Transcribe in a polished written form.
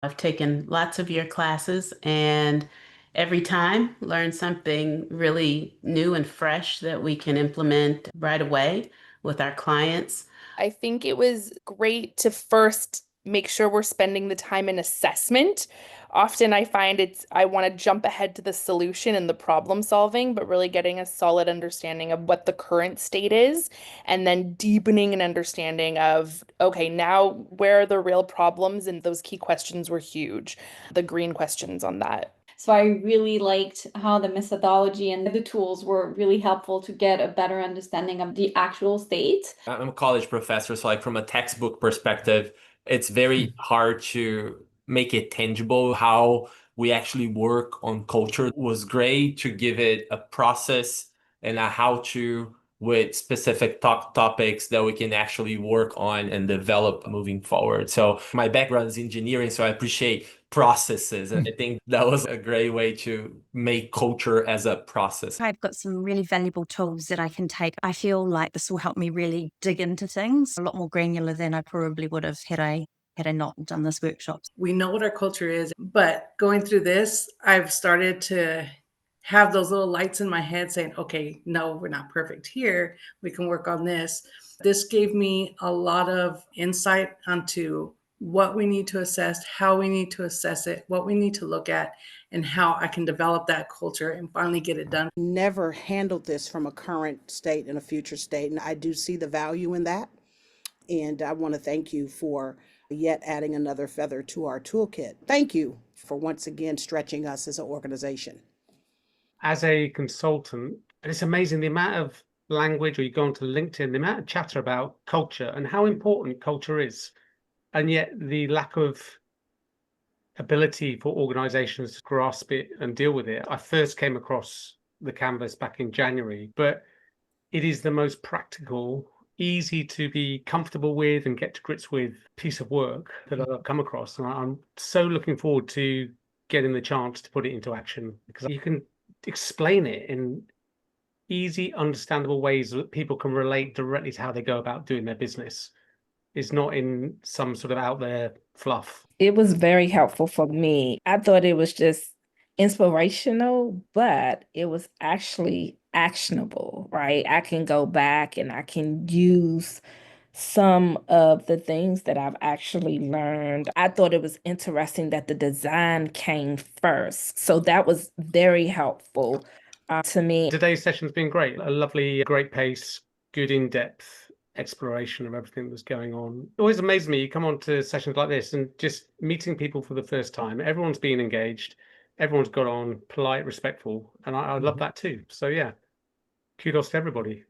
I've taken lots of your classes and every time learned something really new and fresh that we can implement right away with our clients. I think it was great to first make sure we're spending the time in assessment. Often I find I want to jump ahead to the solution and the problem solving, but really getting a solid understanding of what the current state is, and then deepening an understanding of, okay, now where are the real problems? And those key questions were huge, the green questions on that. So I really liked how the methodology and the tools were really helpful to get a better understanding of the actual state. I'm a college professor, so like from a textbook perspective, it's very hard to make it tangible. How we actually work on culture was great to give it a process and a how to with specific topics that we can actually work on and develop moving forward. So my background is engineering, so I appreciate processes. And I think that was a great way to make culture as a process. I've got some really valuable tools that I can take. I feel like this will help me really dig into things a lot more granular than I probably would have had I not done this workshop. We know what our culture is, but going through this, I've started to have those little lights in my head saying, okay, no, we're not perfect here. We can work on this. This gave me a lot of insight onto what we need to assess, how we need to assess it, what we need to look at, and how I can develop that culture and finally get it done. Never handled this from a current state and a future state, and I do see the value in that. And I want to thank you for yet adding another feather to our toolkit. Thank you for once again stretching us as an organization. As a consultant, it's amazing the amount of language, or you go onto LinkedIn, the amount of chatter about culture and how important culture is. And yet the lack of ability for organizations to grasp it and deal with it. I first came across the canvas back in January, but it is the most practical, easy to be comfortable with and get to grips with piece of work that I've come across. And I'm so looking forward to getting the chance to put it into action, because you can explain it in easy, understandable ways that people can relate directly to how they go about doing their business. It's not in some sort of out there fluff. It was very helpful for me. I thought it was just inspirational, but it was actually actionable, right? I can go back and I can use some of the things that I've actually learned. I thought it was interesting that the design came first. So that was very helpful to me. Today's session's been great. A lovely, great pace, good in-depth exploration of everything that's going on. It always amazes me, you come on to sessions like this and just meeting people for the first time, everyone's being engaged, everyone's got on, polite, respectful, and I love that too. So yeah, kudos to everybody.